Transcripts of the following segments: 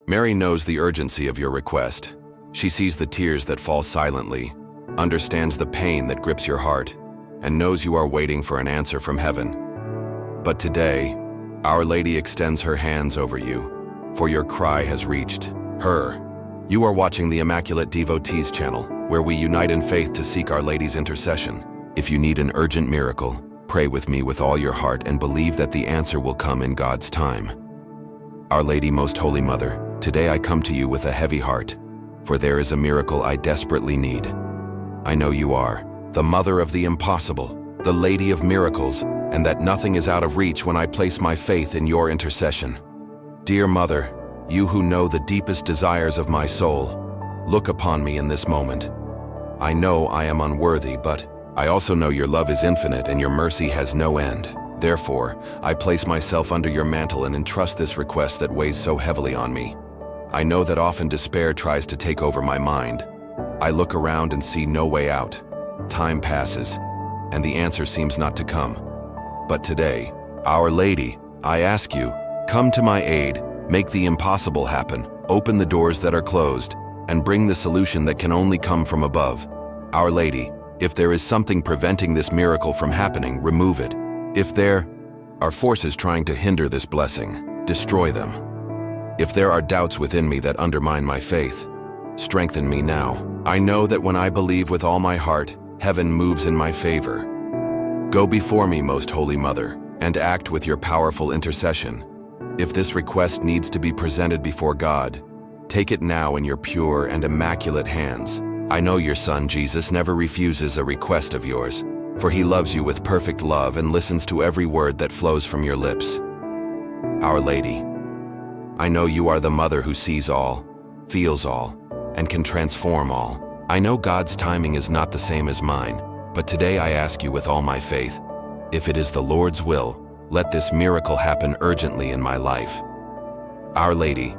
Mary knows the urgency of your request. She sees the tears that fall silently, understands the pain that grips your heart, and knows you are waiting for an answer from heaven. But today, Our Lady extends her hands over you, for your cry has reached her. You are watching the Immaculate Devotees channel, where we unite in faith to seek Our Lady's intercession. If you need an urgent miracle, pray with me with all your heart and believe that the answer will come in God's time. Our Lady, Most Holy Mother, today I come to you with a heavy heart, for there is a miracle I desperately need. I know you are the Mother of the impossible, the Lady of miracles, and that nothing is out of reach when I place my faith in your intercession. Dear Mother, you who know the deepest desires of my soul, look upon me in this moment. I know I am unworthy, but I also know your love is infinite and your mercy has no end. Therefore, I place myself under your mantle and entrust this request that weighs so heavily on me. I know that often despair tries to take over my mind. I look around and see no way out. Time passes, and the answer seems not to come. But today, Our Lady, I ask you, come to my aid, make the impossible happen, open the doors that are closed, and bring the solution that can only come from above. Our Lady, if there is something preventing this miracle from happening, remove it. If there are forces trying to hinder this blessing, destroy them. If there are doubts within me that undermine my faith, strengthen me now. I know that when I believe with all my heart, heaven moves in my favor. Go before me, Most Holy Mother, and act with your powerful intercession. If this request needs to be presented before God, take it now in your pure and immaculate hands. I know your Son, Jesus, never refuses a request of yours, for he loves you with perfect love and listens to every word that flows from your lips. Our Lady, I know you are the Mother who sees all, feels all, and can transform all. I know God's timing is not the same as mine, but today I ask you with all my faith, if it is the Lord's will, let this miracle happen urgently in my life. Our Lady,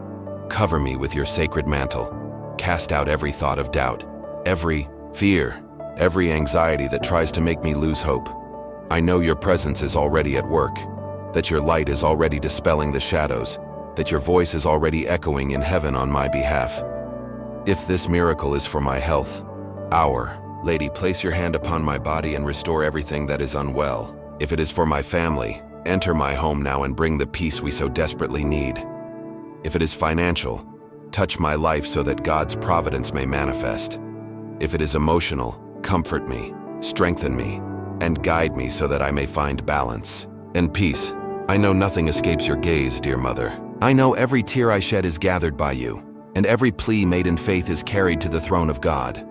cover me with your sacred mantle. Cast out every thought of doubt, every fear, every anxiety that tries to make me lose hope. I know your presence is already at work, that your light is already dispelling the shadows, that your voice is already echoing in heaven on my behalf. If this miracle is for my health, Our Lady, place your hand upon my body and restore everything that is unwell. If it is for my family, enter my home now and bring the peace we so desperately need. If it is financial, touch my life so that God's providence may manifest. If it is emotional, comfort me, strengthen me, and guide me so that I may find balance and peace. I know nothing escapes your gaze, dear Mother. I know every tear I shed is gathered by you, and every plea made in faith is carried to the throne of God.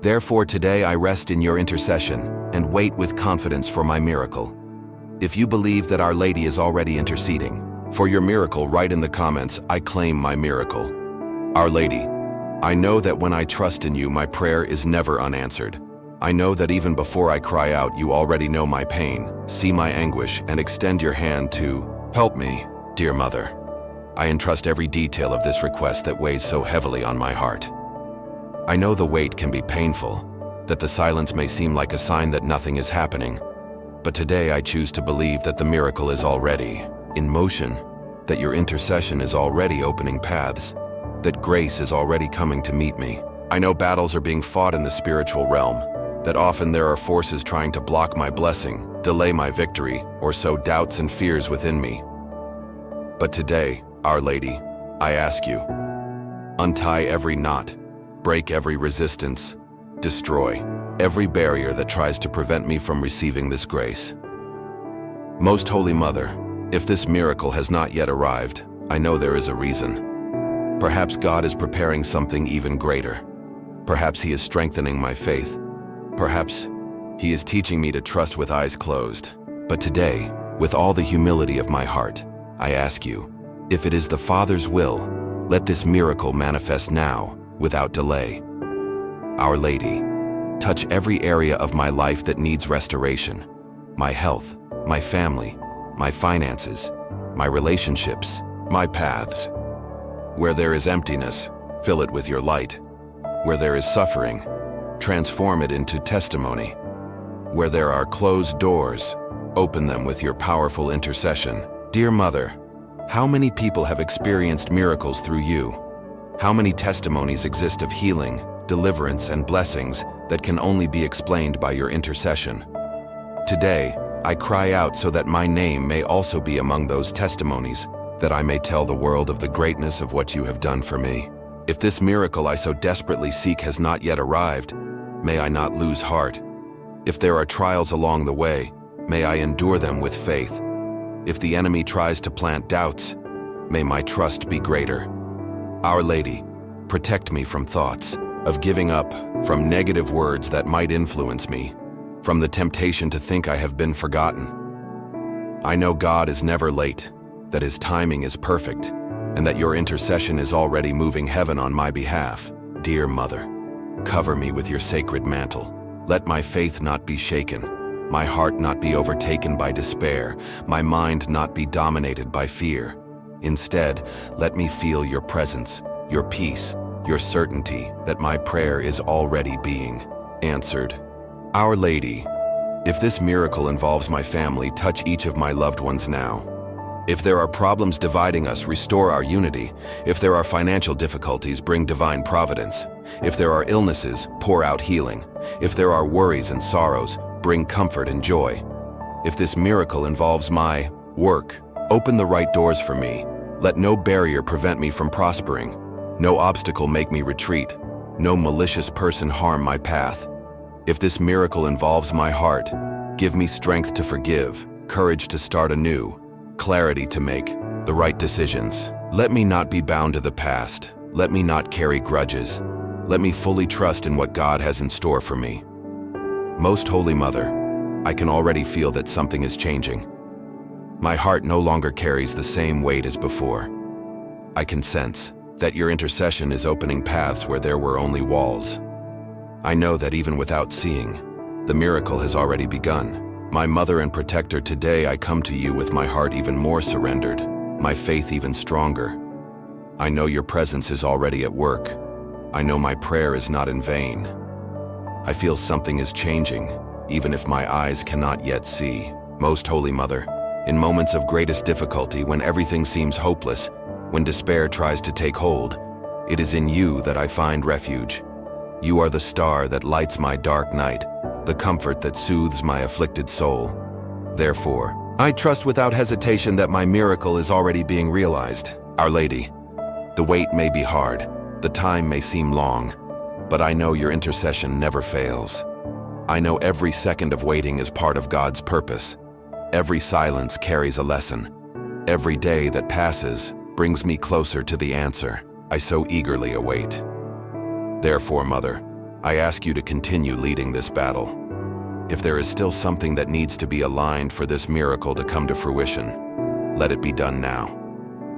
Therefore, today I rest in your intercession and wait with confidence for my miracle. If you believe that Our Lady is already interceding for your miracle, write in the comments, I claim my miracle. Our Lady, I know that when I trust in you, my prayer is never unanswered. I know that even before I cry out, you already know my pain, see my anguish, and extend your hand to help me, dear Mother. I entrust every detail of this request that weighs so heavily on my heart. I know the wait can be painful, that the silence may seem like a sign that nothing is happening, but today I choose to believe that the miracle is already in motion, that your intercession is already opening paths, that grace is already coming to meet me. I know battles are being fought in the spiritual realm, that often there are forces trying to block my blessing, delay my victory, or sow doubts and fears within me. But today, Our Lady, I ask you, untie every knot, break every resistance, destroy every barrier that tries to prevent me from receiving this grace. Most Holy Mother, if this miracle has not yet arrived, I know there is a reason. Perhaps God is preparing something even greater. Perhaps He is strengthening my faith. Perhaps He is teaching me to trust with eyes closed. But today, with all the humility of my heart, I ask you, if it is the Father's will, let this miracle manifest now, without delay. Our Lady, touch every area of my life that needs restoration. My health, my family, my finances, my relationships, my paths. Where there is emptiness, fill it with your light. Where there is suffering, transform it into testimony. Where there are closed doors, open them with your powerful intercession. Dear Mother, How many people have experienced miracles through you? How many testimonies exist of healing, deliverance, and blessings that can only be explained by your intercession? Today, I cry out so that my name may also be among those testimonies, that I may tell the world of the greatness of what you have done for me. If this miracle I so desperately seek has not yet arrived, may I not lose heart. If there are trials along the way, may I endure them with faith. If the enemy tries to plant doubts, may my trust be greater. Our Lady, protect me from thoughts of giving up, from negative words that might influence me, from the temptation to think I have been forgotten. I know God is never late, that His timing is perfect, and that your intercession is already moving heaven on my behalf. Dear Mother, cover me with your sacred mantle. Let my faith not be shaken, my heart not be overtaken by despair, my mind not be dominated by fear. Instead, let me feel your presence, your peace, your certainty that my prayer is already being answered. Our Lady, if this miracle involves my family, touch each of my loved ones now. If there are problems dividing us, restore our unity. If there are financial difficulties, bring divine providence. If there are illnesses, pour out healing. If there are worries and sorrows, bring comfort and joy. If this miracle involves my work, open the right doors for me. Let no barrier prevent me from prospering. No obstacle make me retreat. No malicious person harm my path. If this miracle involves my heart, give me strength to forgive, courage to start anew, clarity to make the right decisions. Let me not be bound to the past. Let me not carry grudges. Let me fully trust in what God has in store for me. Most Holy Mother, I can already feel that something is changing. My heart no longer carries the same weight as before. I can sense that your intercession is opening paths where there were only walls. I know that even without seeing, the miracle has already begun. My Mother and Protector, today I come to you with my heart even more surrendered, my faith even stronger. I know your presence is already at work. I know my prayer is not in vain. I feel something is changing, even if my eyes cannot yet see. Most Holy Mother, in moments of greatest difficulty, when everything seems hopeless, when despair tries to take hold, it is in you that I find refuge. You are the star that lights my dark night, the comfort that soothes my afflicted soul. Therefore, I trust without hesitation that my miracle is already being realized. Our Lady, the wait may be hard, the time may seem long, but I know your intercession never fails. I know every second of waiting is part of God's purpose. Every silence carries a lesson. Every day that passes brings me closer to the answer I so eagerly await. Therefore, Mother, I ask you to continue leading this battle. If there is still something that needs to be aligned for this miracle to come to fruition, let it be done now.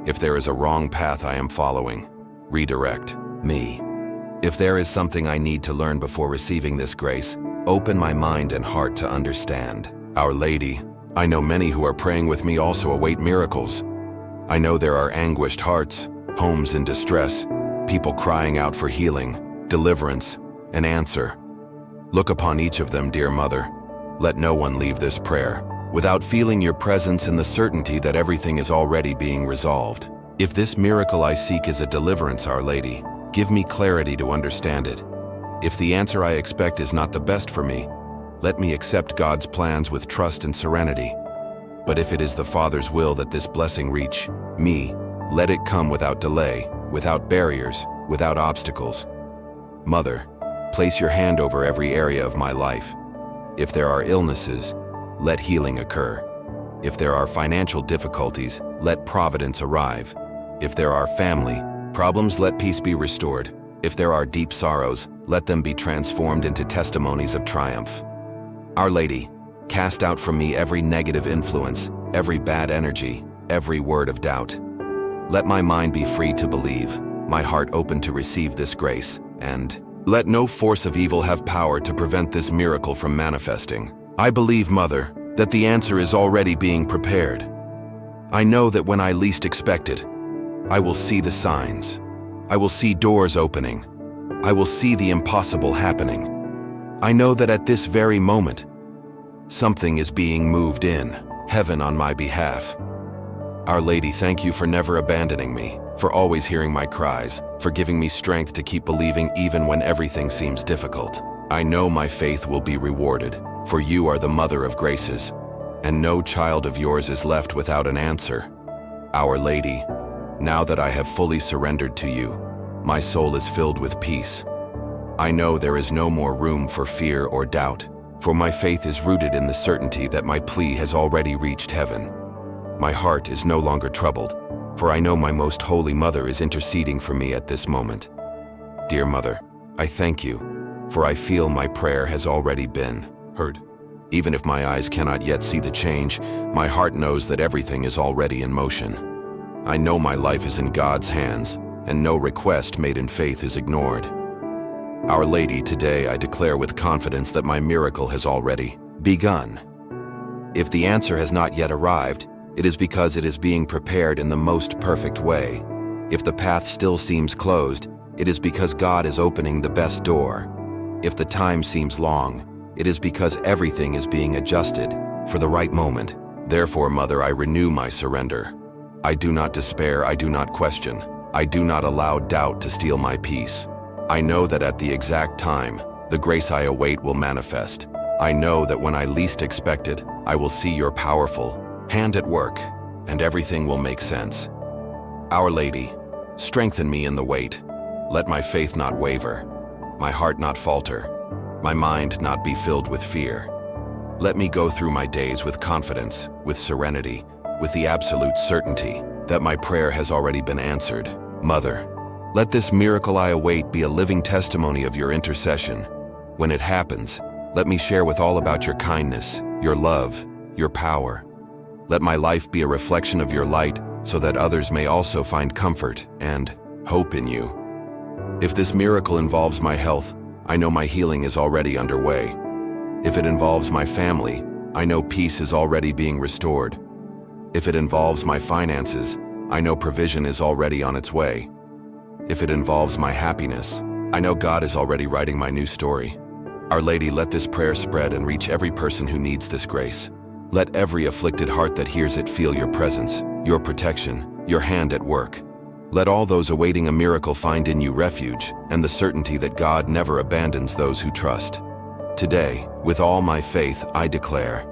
If there is a wrong path I am following, redirect me. If there is something I need to learn before receiving this grace, open my mind and heart to understand. Our Lady, I know many who are praying with me also await miracles. I know there are anguished hearts, homes in distress, people crying out for healing, deliverance, an answer. Look upon each of them, dear Mother. Let no one leave this prayer without feeling your presence and the certainty that everything is already being resolved. If this miracle I seek is a deliverance, Our Lady, give me clarity to understand it. If the answer I expect is not the best for me, let me accept God's plans with trust and serenity. But if it is the Father's will that this blessing reach me, let it come without delay, without barriers, without obstacles. Mother, place your hand over every area of my life. If there are illnesses, let healing occur. If there are financial difficulties, let providence arrive. If there are family problems, let peace be restored. If there are deep sorrows, let them be transformed into testimonies of triumph. Our Lady, cast out from me every negative influence, every bad energy, every word of doubt. Let my mind be free to believe, my heart open to receive this grace, and let no force of evil have power to prevent this miracle from manifesting. I believe, Mother, that the answer is already being prepared. I know that when I least expect it, I will see the signs. I will see doors opening. I will see the impossible happening. I know that at this very moment, something is being moved in heaven on my behalf. Our Lady, thank you for never abandoning me, for always hearing my cries, for giving me strength to keep believing even when everything seems difficult. I know my faith will be rewarded, for you are the Mother of Graces, and no child of yours is left without an answer. Our Lady, now that I have fully surrendered to you, my soul is filled with peace. I know there is no more room for fear or doubt, for my faith is rooted in the certainty that my plea has already reached heaven. My heart is no longer troubled, for I know my most holy Mother is interceding for me at this moment. Dear Mother, I thank you, for I feel my prayer has already been heard. Even if my eyes cannot yet see the change, my heart knows that everything is already in motion. I know my life is in God's hands, and no request made in faith is ignored. Our Lady, today I declare with confidence that my miracle has already begun. If the answer has not yet arrived, it is because it is being prepared in the most perfect way. If the path still seems closed, it is because God is opening the best door. If the time seems long, it is because everything is being adjusted for the right moment. Therefore, Mother, I renew my surrender. I do not despair, I do not question. I do not allow doubt to steal my peace. I know that at the exact time, the grace I await will manifest. I know that when I least expect it, I will see your powerful hand at work, and everything will make sense. Our Lady, strengthen me in the wait. Let my faith not waver, my heart not falter, my mind not be filled with fear. Let me go through my days with confidence, with serenity, with the absolute certainty that my prayer has already been answered. Mother, let this miracle I await be a living testimony of your intercession. When it happens, let me share with all about your kindness, your love, your power. Let my life be a reflection of your light so that others may also find comfort and hope in you. If this miracle involves my health, I know my healing is already underway. If it involves my family, I know peace is already being restored. If it involves my finances, I know provision is already on its way. If it involves my happiness, I know God is already writing my new story. Our Lady, let this prayer spread and reach every person who needs this grace. Let every afflicted heart that hears it feel your presence, your protection, your hand at work. Let all those awaiting a miracle find in you refuge and the certainty that God never abandons those who trust. Today, with all my faith, I declare,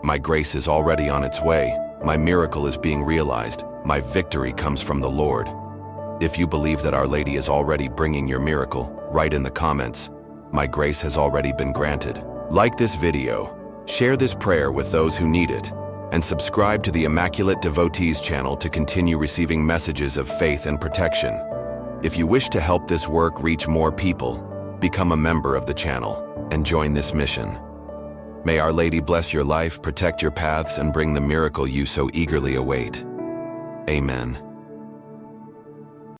my grace is already on its way, my miracle is being realized, my victory comes from the Lord. If you believe that Our Lady is already bringing your miracle, write in the comments, my grace has already been granted. Like this video, share this prayer with those who need it, and subscribe to the Immaculate Devotees channel to continue receiving messages of faith and protection. If you wish to help this work reach more people, become a member of the channel and join this mission. May Our Lady bless your life, protect your paths, and bring the miracle you so eagerly await. Amen.